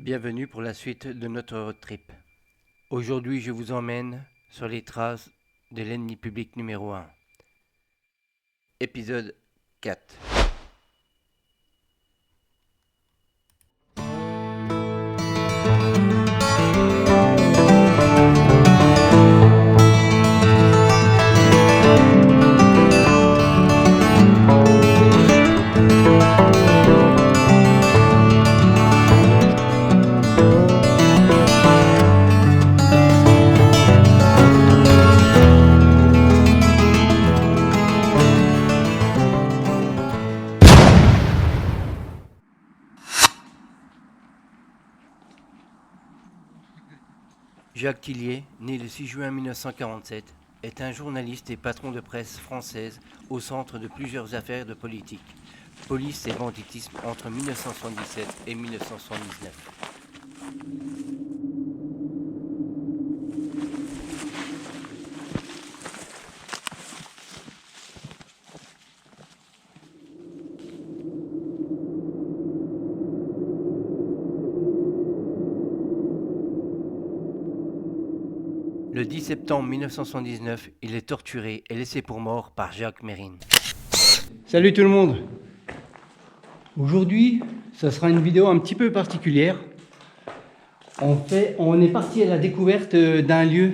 Bienvenue pour la suite de notre road trip. Aujourd'hui, je vous emmène sur les traces de l'ennemi public numéro 1. Épisode 4. Jacques Tillier, né le 6 juin 1947, est un journaliste et patron de presse française au centre de plusieurs affaires de politique, police et banditisme entre 1977 et 1979. Le 10 septembre 1979, il est torturé et laissé pour mort par Jacques Mérine. Salut tout le monde. Aujourd'hui, ça sera une vidéo un petit peu particulière. On est parti à la découverte d'un lieu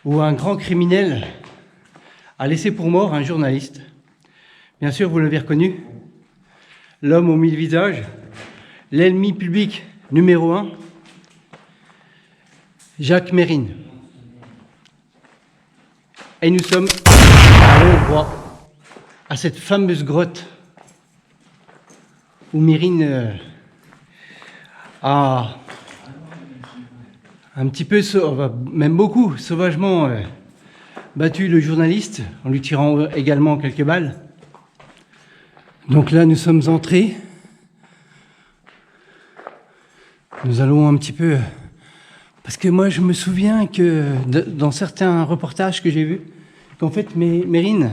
où un grand criminel a laissé pour mort un journaliste. Bien sûr, vous l'avez reconnu, l'homme aux 1000 visages, l'ennemi public numéro 1, Jacques Mérine. Et nous sommes à l'endroit, à cette fameuse grotte où Mérine a un petit peu, même beaucoup, sauvagement battu le journaliste en lui tirant également quelques balles. Donc là, nous sommes entrés. Nous allons un petit peu... Parce que moi, je me souviens que dans certains reportages que j'ai vus, qu'en fait, Mérine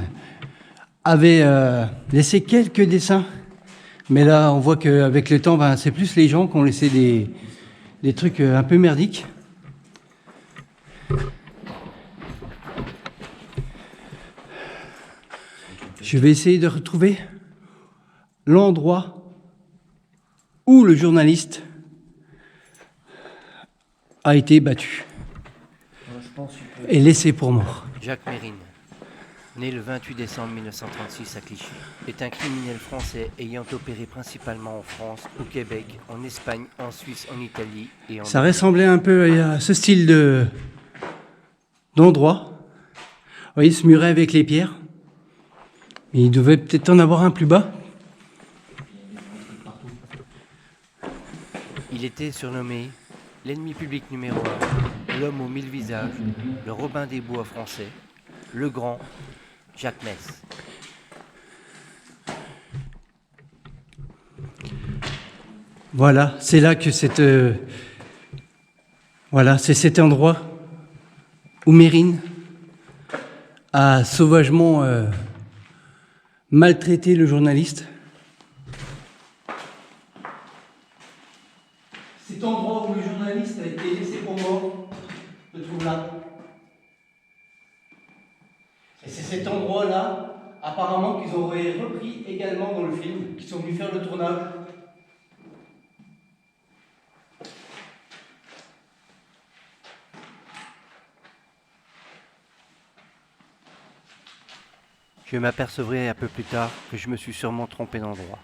avait laissé quelques dessins. Mais là, on voit qu'avec le temps, c'est plus les gens qui ont laissé des trucs un peu merdiques. Je vais essayer de retrouver l'endroit où le journaliste a été battu et laissé pour mort. Jacques Mérine, né le 28 décembre 1936 à Clichy, est un criminel français ayant opéré principalement en France, au Québec, en Espagne, en Suisse, en Italie et en... Ça ressemblait un peu à ce style d'endroit. Vous voyez, ce muret avec les pierres. Mais il devait peut-être en avoir un plus bas. Il était surnommé l'ennemi public numéro 1, l'homme aux 1000 visages, le Robin des Bois français, le grand Jacques Mess. Voilà, c'est là que c'est cet endroit où Mérine a sauvagement maltraité le journaliste. Cet endroit où le journaliste a été laissé pour mort se trouve là. Et c'est cet endroit-là, apparemment, qu'ils auraient repris également dans le film, qu'ils sont venus faire le tournage. Je m'apercevrai un peu plus tard que je me suis sûrement trompé d'endroit.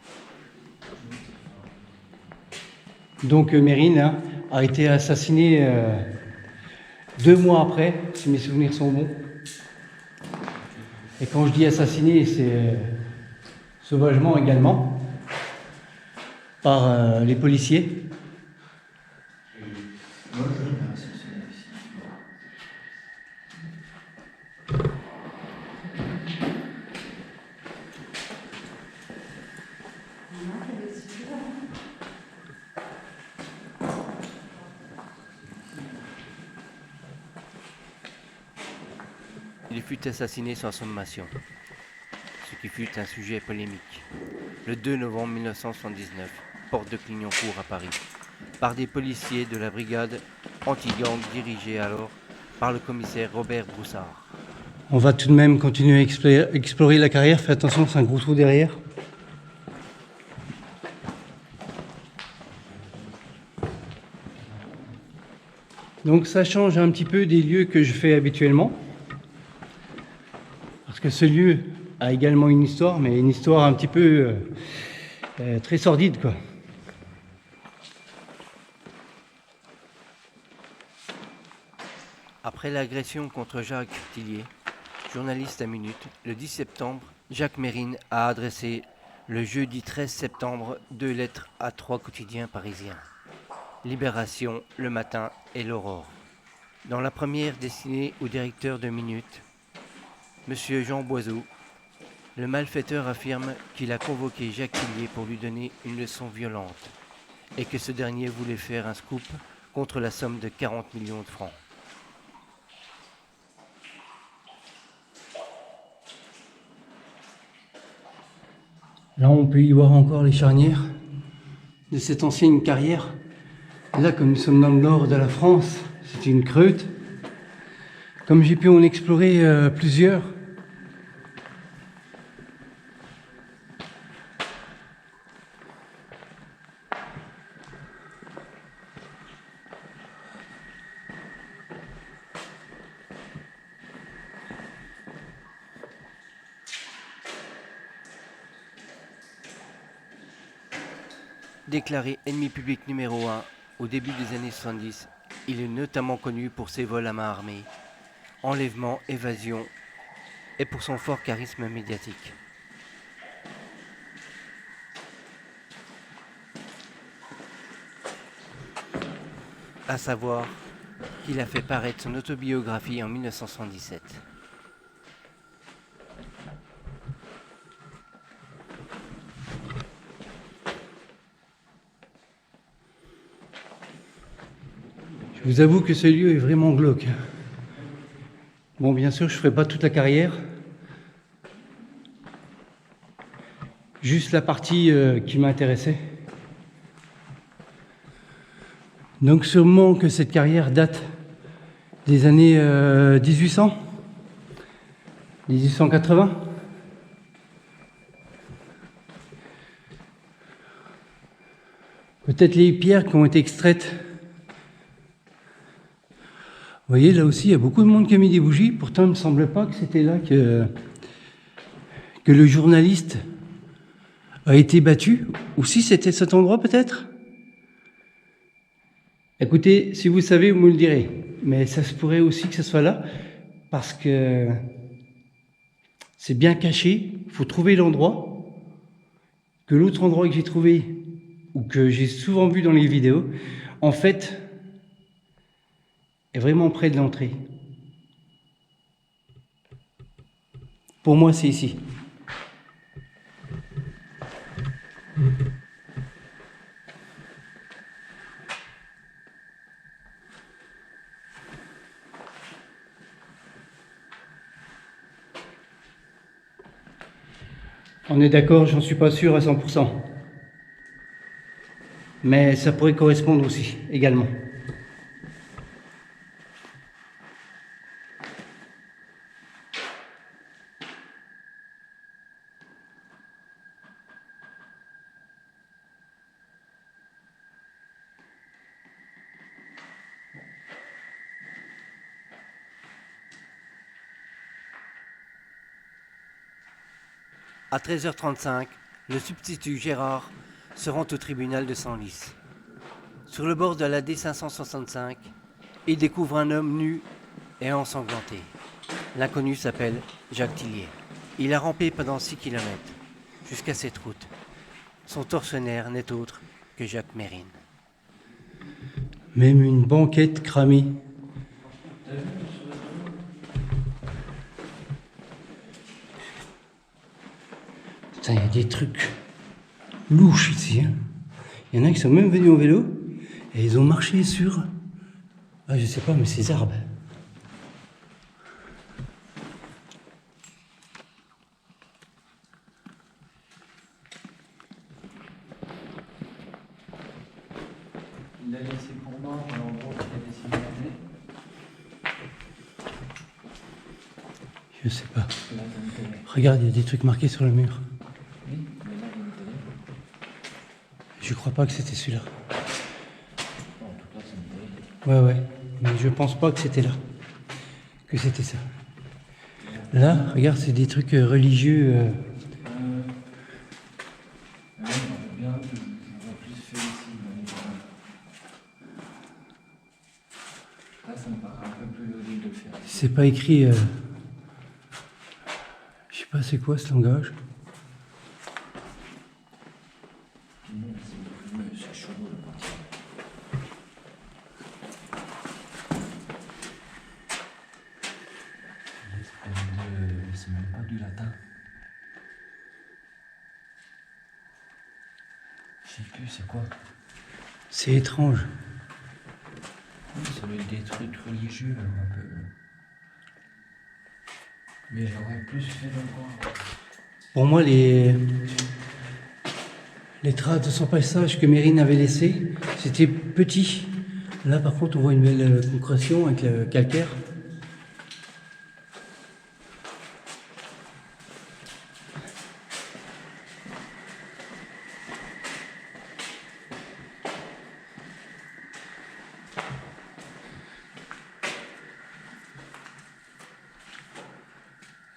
Donc Mérine a été assassiné 2 mois après, si mes souvenirs sont bons. Et quand je dis assassiné, c'est sauvagement également, par les policiers. Il fut assassiné sans sommation, ce qui fut un sujet polémique. Le 2 novembre 1979, porte de Clignancourt à Paris. par des policiers de la brigade anti-gang dirigée alors par le commissaire Robert Broussard. On va tout de même continuer à explorer la carrière. Fais attention, c'est un gros trou derrière. Donc ça change un petit peu des lieux que je fais habituellement. Parce que ce lieu a également une histoire, mais une histoire un petit peu très sordide, quoi. Après l'agression contre Jacques Tillier, journaliste à Minute, le 10 septembre, Jacques Mérine a adressé le jeudi 13 septembre 2 lettres à 3 quotidiens parisiens. Libération, Le Matin et L'Aurore. Dans la première destinée au directeur de Minute, Monsieur Jean Boiseau, le malfaiteur affirme qu'il a convoqué Jacques Tillier pour lui donner une leçon violente et que ce dernier voulait faire un scoop contre la somme de 40 millions de francs. Là, on peut y voir encore les charnières de cette ancienne carrière. Là, comme nous sommes dans le nord de la France, c'est une creute. Comme j'ai pu en explorer plusieurs, Déclaré ennemi public numéro 1 au début des années 70, il est notamment connu pour ses vols à main armée, enlèvements, évasions et pour son fort charisme médiatique. À savoir qu'il a fait paraître son autobiographie en 1977. je vous avoue que ce lieu est vraiment glauque. Bon, bien sûr, je ne ferai pas toute la carrière. Juste la partie qui m'intéressait. Donc sûrement que cette carrière date des années 1800, 1880. Peut-être les pierres qui ont été extraites. Vous voyez, là aussi, il y a beaucoup de monde qui a mis des bougies. Pourtant, il ne me semblait pas que c'était là que le journaliste a été battu. Ou si c'était cet endroit, peut-être. Écoutez, si vous savez, vous me le direz. Mais ça se pourrait aussi que ce soit là, parce que c'est bien caché. Il faut trouver l'endroit. Que l'autre endroit que j'ai trouvé, ou que j'ai souvent vu dans les vidéos, en fait, est vraiment près de l'entrée. Pour moi, c'est ici. On est d'accord, j'en suis pas sûr à 100%. Mais ça pourrait correspondre aussi, également. À 13h35, le substitut Gérard se rend au tribunal de Senlis. Sur le bord de la D565, il découvre un homme nu et ensanglanté. L'inconnu s'appelle Jacques Tillier. Il a rampé pendant 6 km jusqu'à cette route. Son tortionnaire n'est autre que Jacques Mérine. Même une banquette cramée. Putain, il y a des trucs louches ici. Hein. Il y en a qui sont même venus en vélo et ils ont marché sur, je sais pas, mais ces arbres. Il l'a laissé pour mort, mais en gros, il a décidé d'appeler. Je sais pas. Là, t'as une télé. Regarde, il y a des trucs marqués sur le mur. Oui, mais là, il y a une télé. Je crois pas que c'était celui-là. En tout cas, c'est une télé. Ouais, mais je pense pas que c'était là. Que c'était ça. Là, regarde, c'est des trucs religieux. Ouais, on veut bien, on va plus fait ici. Là, ça me paraît un peu plus logique de le faire. C'est pas écrit. Je sais pas c'est quoi ce langage. Non, c'est chaud de partir. C'est même pas du latin. Je sais plus c'est quoi. C'est étrange. Ça doit être des trucs religieux un peu. Mais j'aurais plus fait le voir. Pour moi, les traces de son passage que Mérine avait laissées, c'était petit. Là, par contre, on voit une belle concrétion avec le calcaire.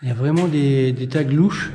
Il y a vraiment des tags louches.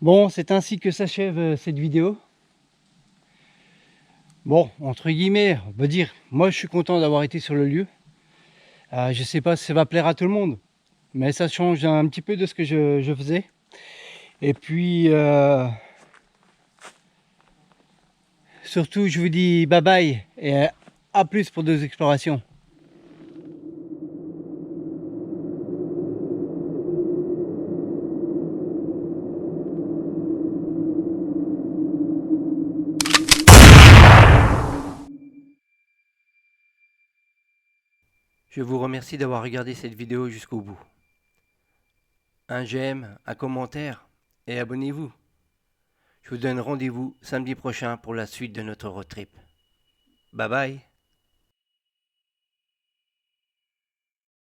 Bon, c'est ainsi que s'achève cette vidéo. Bon, entre guillemets, on peut dire, moi je suis content d'avoir été sur le lieu. Je sais pas si ça va plaire à tout le monde, mais ça change un petit peu de ce que je faisais. Et puis, surtout, je vous dis bye bye et à plus pour d'autres explorations. Je vous remercie d'avoir regardé cette vidéo jusqu'au bout. Un j'aime, un commentaire et abonnez-vous. Je vous donne rendez-vous samedi prochain pour la suite de notre road trip. Bye bye.